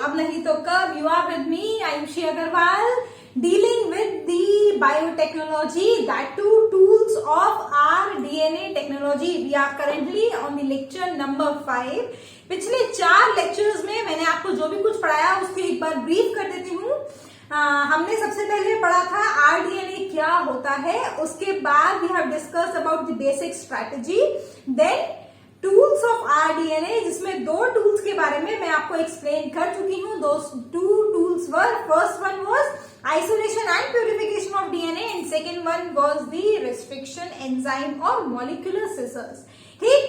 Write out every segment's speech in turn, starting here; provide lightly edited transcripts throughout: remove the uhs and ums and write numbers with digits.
अब नहीं तो कब. You are with me, Ayushi Agarwal, dealing with the biotechnology, that too tools of our DNA technology. We are currently on the lecture number 5. पिछले 4 lectures में मैंने आपको जो भी कुछ पढ़ाया उसको एक बार ब्रीफ कर देती हूँ. हमने सबसे पहले पढ़ा था आरडीएनए क्या होता है, उसके बाद we have discussed about the basic strategy, then tools of rDNA, जिसमें 2 टूल्स के बारे में मैं आपको एक्सप्लेन कर चुकी हूँ. दो 2 tools were, first one was isolation and purification of DNA and second one was the restriction enzyme और molecular scissors. ठीक,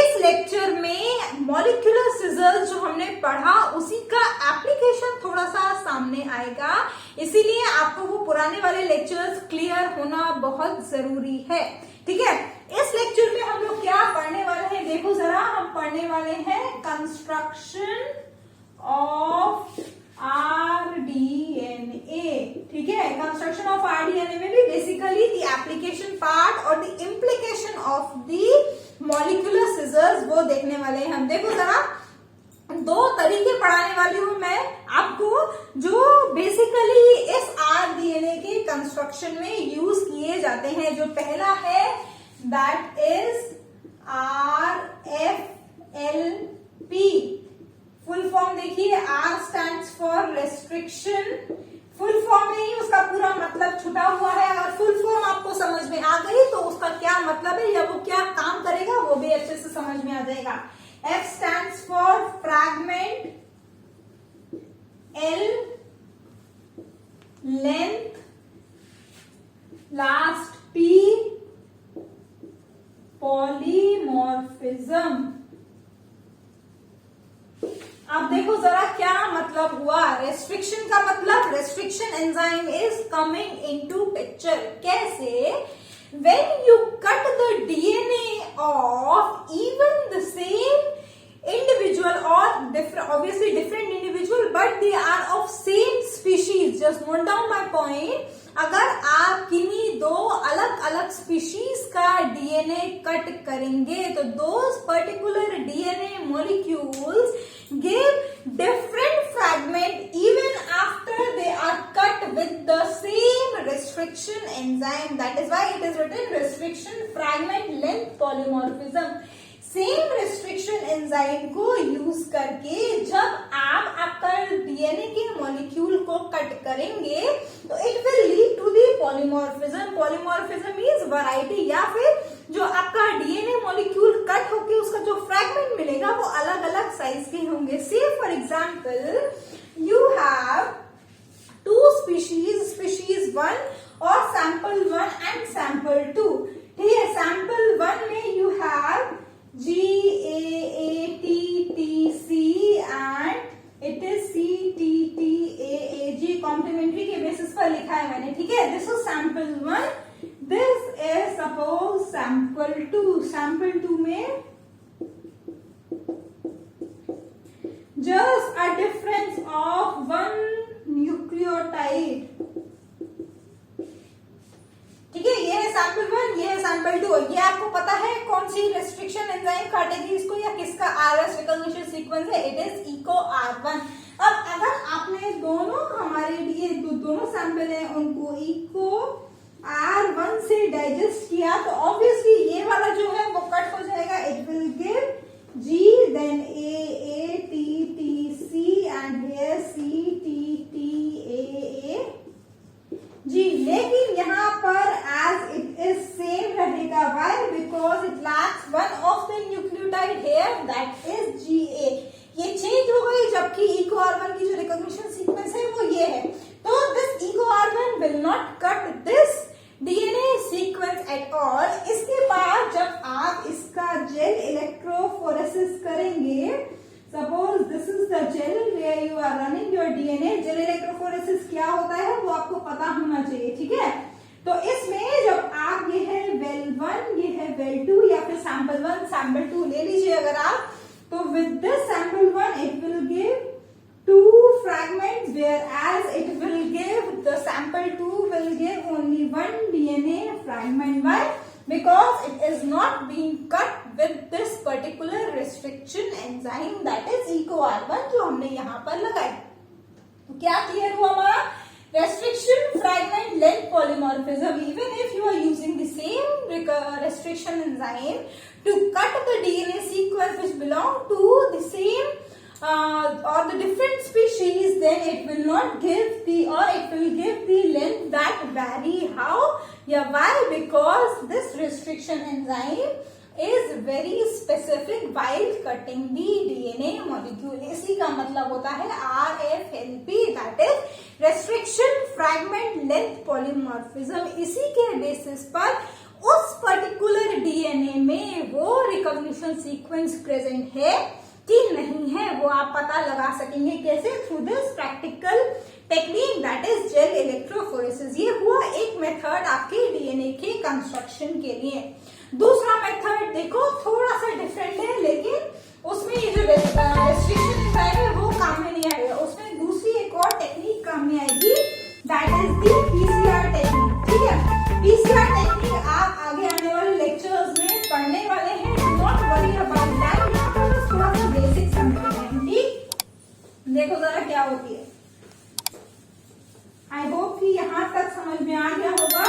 इस लेक्चर में मॉलिक्यूलर सिजर्स जो हमने पढ़ा उसी का एप्लीकेशन थोड़ा सा सामने आएगा, इसीलिए आपको वो पुराने वाले लेक्चर्स क्लियर होना बहुत जरूरी है. ठीक है, इस लेक्चर में हम लोग क्या पढ़ने वाले हैं, देखो जरा. हम पढ़ने वाले हैं कंस्ट्रक्शन ऑफ आरडीएनए. ठीक है, कंस्ट्रक्शन ऑफ आरडीएनए में भी बेसिकली द एप्लीकेशन पार्ट और the implication of the molecular scissors वो देखने वाले हैं हम. देखो जरा, 2 तरीके पढ़ाने वाली हूं मैं आपको जो बेसिकली इस आरडीएनए के कंस्ट्रक्शन में यूज किए जाते हैं. जो पहला है that is RFLP. Full form देखिए, R stands for restriction. Full form नहीं, उसका पूरा मतलब छुटा हुआ है. अगर फुल फॉर्म आपको समझ में आ गई तो उसका क्या मतलब है या वो क्या काम करेगा वो भी अच्छे से समझ में आ जाएगा. F stands for fragment, L length, last P polymorphism. अब देखो जरा क्या मतलब हुआ. रेस्ट्रिक्शन का मतलब, restriction enzyme is coming into picture. कैसे? when you cut the DNA of even the same individual or obviously different individual but they are of same species. Just note down my point. अगर आप किन्हीं 2 अलग अलग species का DNA cut करेंगे तो those particular DNA molecules give different fragment even after they are cut with the same restriction enzyme. That is why it is written restriction fragment length polymorphism. Same restriction enzyme को use करके जब आप आपका DNA के molecule को cut करेंगे तो it will lead to the polymorphism. Polymorphism means variety, या फिर जो आपका डीएनए मॉलिक्यूल कट होके उसका जो फ्रैगमेंट मिलेगा वो अलग अलग साइज के होंगे. से for example you have 2 species 1 और सैंपल 1 एंड सैंपल 2. ठीक है, सैंपल 1 में you have GAATTC and it is CTTAAG. Complementary के बेसिस पर लिखा है मैंने. ठीक है, this is sample 1, this is suppose sample 2. Sample 2 में just a difference of 1 nucleotide. ठीक है, ये है सैंपल 1, ये है सैंपल 2. ये आपको पता है कौन सी रेस्ट्रिक्शन एंजाइम काटेगी इसको या किसका आरएस रिकॉग्निशन सीक्वेंस है? It is Eco R1. अब अगर आपने दोनों हमारे लिए दोनों सैंपल हैं उनको इको R1 से डाइजेस्ट किया तो ऑब्वियसली ये वाला जो है वो कट हो जाएगा. It will give G, then AATTC and here CTTAA. जी, लेकिन यहाँ पर as it is same रहेगा. Why? Because it lacks one of the nucleotide here, that is GA. ये चेंज हो गई, जबकि इको R1 की जो रिकॉग्निशन सीक्वेंस है वो ये है. तो this Eco R1 will not cut this DNA sequence at all. इसके बाद जब आप इसका जेल इलेक्ट्रोफोरेसिस करेंगे, suppose this is the gel where you are running your DNA. Gel electrophoresis क्या होता है वो आपको पता होना चाहिए. ठीक है, तो इसमें जब आप ये है वेल 1, ये है वेल 2 या फिर सैंपल 1 सैंपल 2 ले लीजिए अगर आप, तो with this sample 1 it will give 2 fragments, whereas it will give, the sample 2 will give only 1 DNA fragment. Why? Because it is not being cut with this particular restriction enzyme that is EcoR1 जो हमने यहाँ पर लगाई। तो क्या clear हुआ हमारा? Restriction fragment length polymorphism, even if you are using the same restriction enzyme to cut the DNA sequence which belong to the same or the different species, then it will not give the, or it will give the length that vary. How? Yeah, why? Because this restriction enzyme is very specific while cutting the DNA molecule. इसी का मतलब होता है RFLP, that is restriction fragment length polymorphism. इसी के basis पर उस particular DNA में वो रिकॉग्निशन सीक्वेंस प्रेजेंट है कि नहीं है, वो आप पता लगा सकेंगे कैसे? Through this practical technique that is gel electrophoresis. ये हुआ एक मेथड आपके डीएनए के कंस्ट्रक्शन के लिए। दूसरा मेथड देखो थोड़ा सा डिफरेंट है, लेकिन उसमें ये जो रेस्ट्रिक्शन एंजाइम है वो काम में नहीं आएगा, उसमें दूसरी एक और टेक्निक काम में आएगी, that is the PCR technique. ठीक है, पीसीआर टेक्निक आप आगे आने वाले लेक्चर्स में पढ़ने वाले हैं, do not worry about that. थोड़ा सा बेसिक समझते हैं। ठीक, देखो जरा क्या होती है। आई होप कि यहाँ तक समझ में आ गया होगा।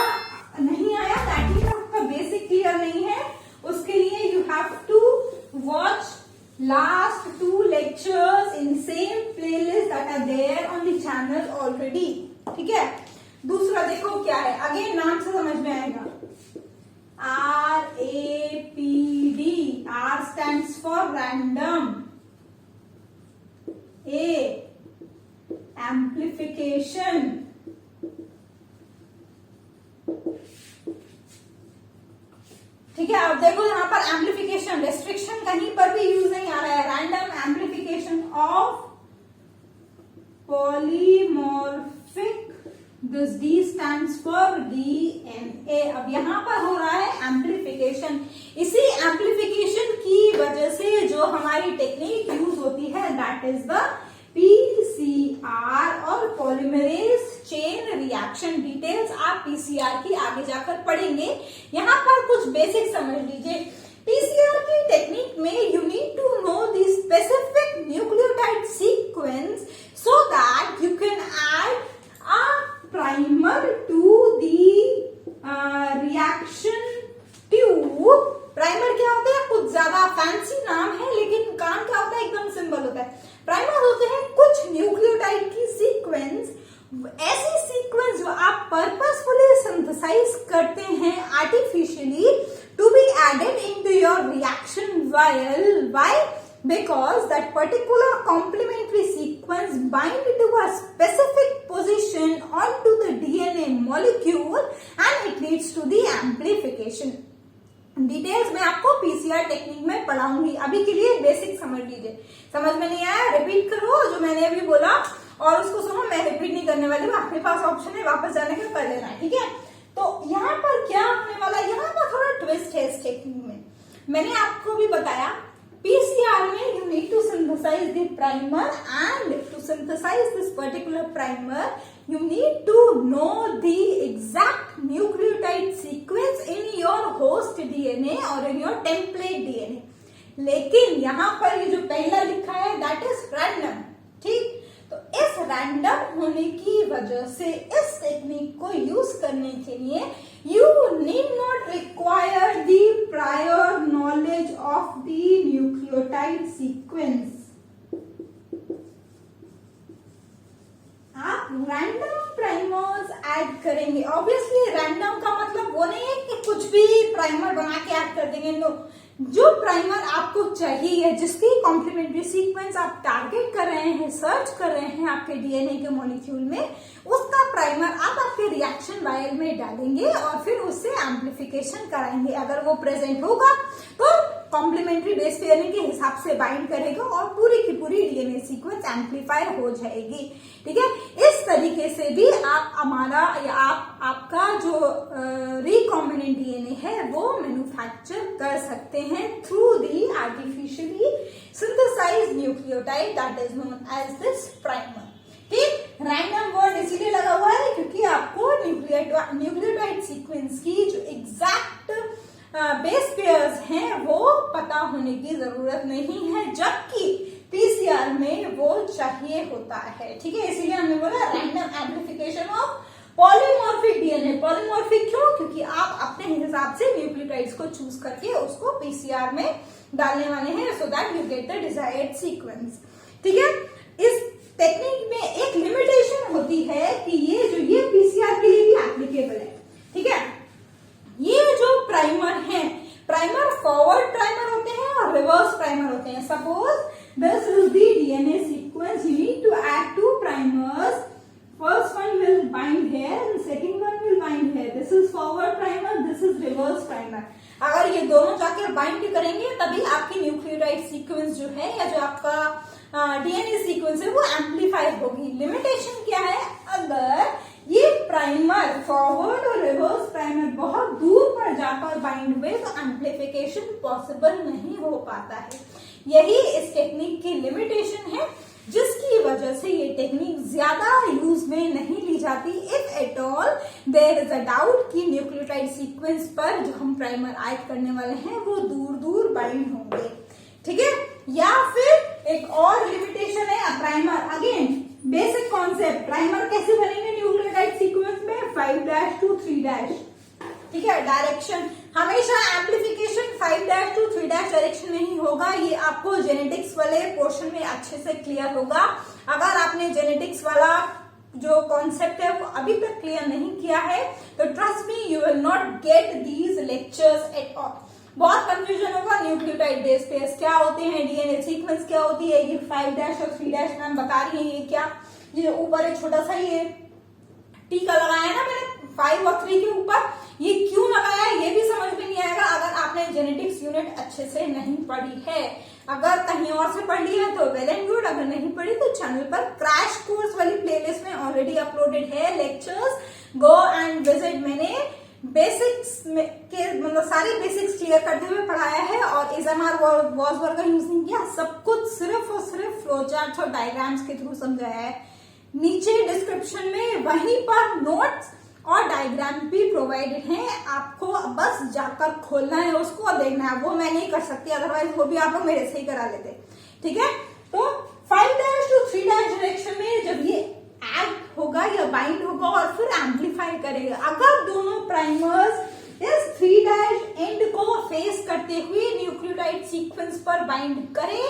नहीं आया दैट मींस आपका बेसिक क्लियर नहीं है, उसके लिए you have to watch last 2 lectures in same playlist that are there on the channel already. ठीक है, दूसरा देखो क्या है, अगेन नाम से समझ में आएगा। RAPD, R stands for random, A amplification, ठीक है। अब देखो यहाँ पर एम्प्लीफिकेशन, रेस्ट्रिक्शन कहीं पर भी यूज नहीं आ रहा है, random amplification of polymorphic, this D stands for DNA। अब यहाँ पर हो रहा है एम्प्लीफिकेशन। इसी एम्प्लीफिकेशन की वजह से जो हमारी टेक्निक यूज होती है दैट इज द पीसीआर और पॉलीमरेज चेन रिएक्शन। डिटेल्स आप पीसीआर की आगे जाकर पढ़ेंगे। यहाँ पर कुछ बेसिक समझ लीजिए। पीसीआर की टेक्निक में you need to know the specific nucleotide sequence so that you can add a primer to the reaction tube. Primer क्या होता है? कुछ ज्यादा फैंसी नाम है, लेकिन काम क्या होता है? एकदम सिंपल होता है। प्राइमर होते हैं कुछ न्यूक्लियोटाइड की सीक्वेंस, ऐसी सीक्वेंस जो आप पर्पसफुली सिंथेसाइज करते हैं artificially to be added into your reaction vial. Why? Because that particular complementary sequence bind to a specific position onto the DNA molecule and it leads to the amplification. Details मैं आपको PCR technique में पढ़ाऊंगी, अभी के लिए basic समझ लीजिए। समझ में नहीं आया रिपीट करो जो मैंने अभी बोला और उसको सुनो, मैं रिपीट नहीं करने वाली हूँ, आपके पास ऑप्शन है वापस जाने का, कर लेना है। ठीक है, तो यहाँ पर क्या होने वाला है, यहाँ पर थोड़ा ट्विस्ट है इस टेक्निक में। मैंने आपको भी बताया पीसीआर में you need to synthesize the primer, and to synthesize this particular primer you need to know the exact nucleotide sequence in your host DNA or in your template DNA। लेकिन यहाँ पर ये जो पहला लिखा है that is random। ठीक, तो इस रैंडम होने की वजह से इस टेक्निक को यूज करने के लिए you need not require the prior knowledge of the nucleotide sequence। आप रैंडम प्राइमर्स ऐड करेंगे। ऑब्वियसली रैंडम का मतलब वो नहीं है कि कुछ भी प्राइमर बना के ऐड कर देंगे, नो। जो प्राइमर आपको चाहिए, जिसकी कॉम्प्लीमेंट्री सीक्वेंस आप टारगेट कर रहे हैं, सर्च कर रहे हैं आपके डीएनए के मॉलिक्यूल में, उसका प्राइमर आप आपके रिएक्शन वायल में डालेंगे और फिर उससे एम्प्लीफिकेशन कराएंगे। अगर वो प्रेजेंट होगा तो कॉम्प्लीमेंट्री बेस पेयरिंग के हिसाब से बाइंड करेगा और पूरी की पूरी डीएनए सीक्वेंस एम्प्लीफाई हो जाएगी। ठीक है, इस तरीके से भी आप हमारा या आपका जो रिकॉम्बिनेंट डीएनए है वो मैन्युफैक्चर कर सकते हैं through the artificially synthesized nucleotide that is known as this primer. ठीक, रैंडम वर्ड इसीलिए लगा हुआ है क्योंकि आपको न्यूक्लियोटाइड सीक्वेंस की जो एग्जैक्ट बेस पेयर्स हैं वो पता होने की जरूरत नहीं है, जबकि पीसीआर में वो चाहिए होता है। ठीक है, इसीलिए हमने बोला random amplification of polymorphic DNA. Polymorphic क्यों? क्योंकि आप अपने हिसाब से न्यूक्लियोटाइड्स को चूज करके उसको पीसीआर में डालने वाले हैं, सो that you get the desired sequence. ठीक है, इस टेक्निक में एक लिमिटेशन होती है कि ये पीसीआर के लिए भी एप्लीकेबल है। ठीक है, ये जो प्राइमर है, प्राइमर फॉरवर्ड प्राइमर होते हैं और रिवर्स प्राइमर होते हैं। Suppose this is the DNA sequence, you need to add 2 primers, first one will bind here and second one will bind here. This is forward primer, this is reverse primer. अगर ये दोनों जाकर bind करेंगे तभी आपकी nucleotide sequence जो है या जो आपका डीएनए सीक्वेंस है वो एम्पलीफाई होगी। लिमिटेशन क्या है? अगर ये प्राइमर फॉरवर्ड और रिवर्स प्राइमर बहुत दूर पर जाकर बाइंड हुए तो एम्पलीफिकेशन पॉसिबल नहीं हो पाता है। यही इस टेक्निक की लिमिटेशन है, जिसकी वजह से ये टेक्निक ज्यादा यूज में नहीं ली जाती। If at all there is a doubt कि न्यूक्लियोटाइड सीक्वेंस पर जो हम प्राइमर ऐड करने वाले हैं वो दूर दूर बाइंड होंगे। ठीक है, या फिर एक और लिमिटेशन है primer. Again basic concept, primer कैसे बनेंगे न्यूक्लियोटाइड सीक्वेंस में? 5' to 3'। ठीक है, डायरेक्शन हमेशा एम्प्लीफिकेशन 5' to 3' डायरेक्शन में ही होगा। ये आपको जेनेटिक्स वाले पोर्शन में अच्छे से क्लियर होगा। अगर आपने जेनेटिक्स वाला जो कॉन्सेप्ट है वो अभी तक क्लियर नहीं किया है तो trust me, you will not get these lectures at all. बहुत कंफ्यूजन होगा, न्यूक्लियोटाइड बेस पेयर्स क्या होते हैं, डीएनए सीक्वेंस क्या होती है, ये 5' और 3' मैम बता रही है ये क्या, ये ऊपर एक छोटा सा ये टीका लगाया है ना मैंने 5 और 3 के ऊपर, ये क्यों लगाया है ये भी समझ में नहीं आएगा अगर आपने जेनेटिक्स यूनिट अच्छे से नहीं पढ़ी है। अगर कहीं और से पढ़ लिया है तो वेल एंड गुड, अगर नहीं पढ़ी तो चैनल पर क्रैश कोर्स वाली प्लेलिस्ट में ऑलरेडी अपलोडेड है लेक्चर्स, गो एंड विजिट। मैंने बेसिक्स के मतलब सारे बेसिक्स क्लियर करते हुए पढ़ाया है और एसएमआर वॉसवर्क का यूज नहीं किया, सब कुछ सिर्फ और सिर्फ फ्लोचार्ट्स और डायग्राम्स के थ्रू समझाया है। नीचे डिस्क्रिप्शन में वहीं पर नोट्स और डायग्राम भी प्रोवाइडेड हैं, आपको बस जाकर खोलना है उसको और देखना है। वो मैं नहीं कर सकती, अदरवाइज वो भी आप लोग मेरे से ही करा लेते। ठीक है, तो 5' to 3' डायरेक्शन में जब ये ऐड होगा या बाइंड होगा और फिर एम्पलीफाई करेगा, अगर दोनों प्राइमर्स इस 3' एंड को फेस करते हुए न्यूक्लियोटाइड सीक्वेंस पर बाइंड करें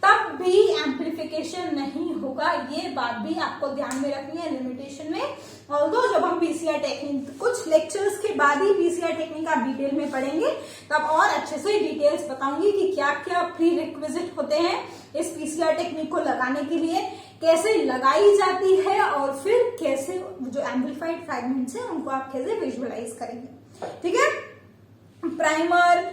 तब भी एम्पलीफिकेशन नहीं होगा। ये बात भी आपको ध्यान में रखनी है लिमिटेशन में। ऑल्दो जब हम पीसीआर टेक्निक कुछ लेक्चर्स के बाद ही पीसीआर टेक्निक आप डिटेल में पढ़ेंगे तब और अच्छे से डिटेल्स बताऊंगी कि क्या क्या प्री रिक्विजिट होते हैं इस पीसीआर टेक्निक को लगाने के लिए, कैसे लगाई जाती है और फिर कैसे जो एम्पलीफाइड फ्रैगमेंट्स हैं उनको आप कैसे विजुअलाइज करेंगे। ठीक है, प्राइमर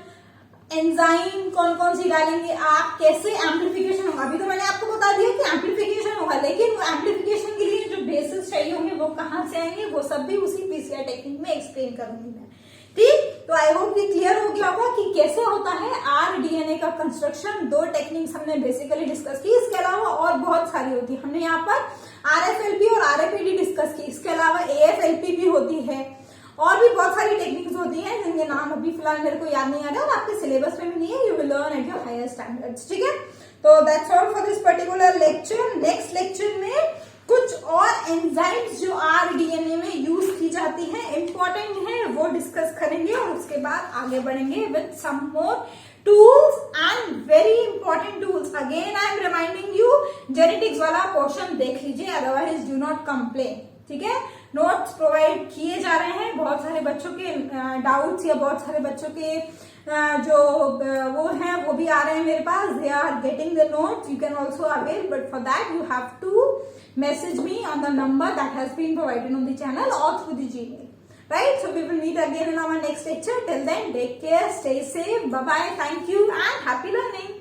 एंजाइम कौन कौन सी डालेंगे आप, कैसे एम्पलीफिकेशन होगा, अभी तो मैंने आपको बता दिया कि एम्पलीफिकेशन होगा, लेकिन वो एम्पलीफिकेशन के लिए जो बेसिस चाहिए होंगे वो कहाँ से आएंगे वो सब भी उसी पीसीआर टेक्निक में एक्सप्लेन करूंगी मैं। ठीक, तो आई होप ये क्लियर हो गया होगा कि कैसे होता है आरडीएनए का कंस्ट्रक्शन। 2 टेक्निक्स हमने बेसिकली डिस्कस की, इसके अलावा और बहुत सारी होती है। हमने यहाँ पर आरएफएलपी और आरएपीडी डिस्कस की, इसके अलावा एएफएलपी भी होती है और भी बहुत सारी टेक्निक्स होती हैं जिनके नाम अभी फिलहाल मेरे को याद नहीं आ रहा और आपके सिलेबस में भी नहीं है, you will learn at your higher standards. ठीक है, तो that's all for this particular lecture. Next lecture में कुछ और एंजाइम्स जो आरडीएनए में यूज की जाती हैं इंपॉर्टेंट है वो डिस्कस करेंगे और उसके बाद आगे बढ़ेंगे with some more tools and very important tools. Again I am reminding you, genetics वाला पोर्शन देख लीजिए, अदरवाइज डू नॉट कंप्लेन। ठीक है, नोट्स प्रोवाइड किए जा रहे हैं, बहुत सारे बच्चों के डाउट्स या बहुत सारे बच्चों के जो वो हैं वो भी आ रहे हैं मेरे पास, they are getting the notes, you can also avail, but for that you have to message me on the number that has been provided on the channel or through the Gmail. Right? So we will meet again in our next lecture. Till then, take care, stay safe, bye bye, thank you and happy learning.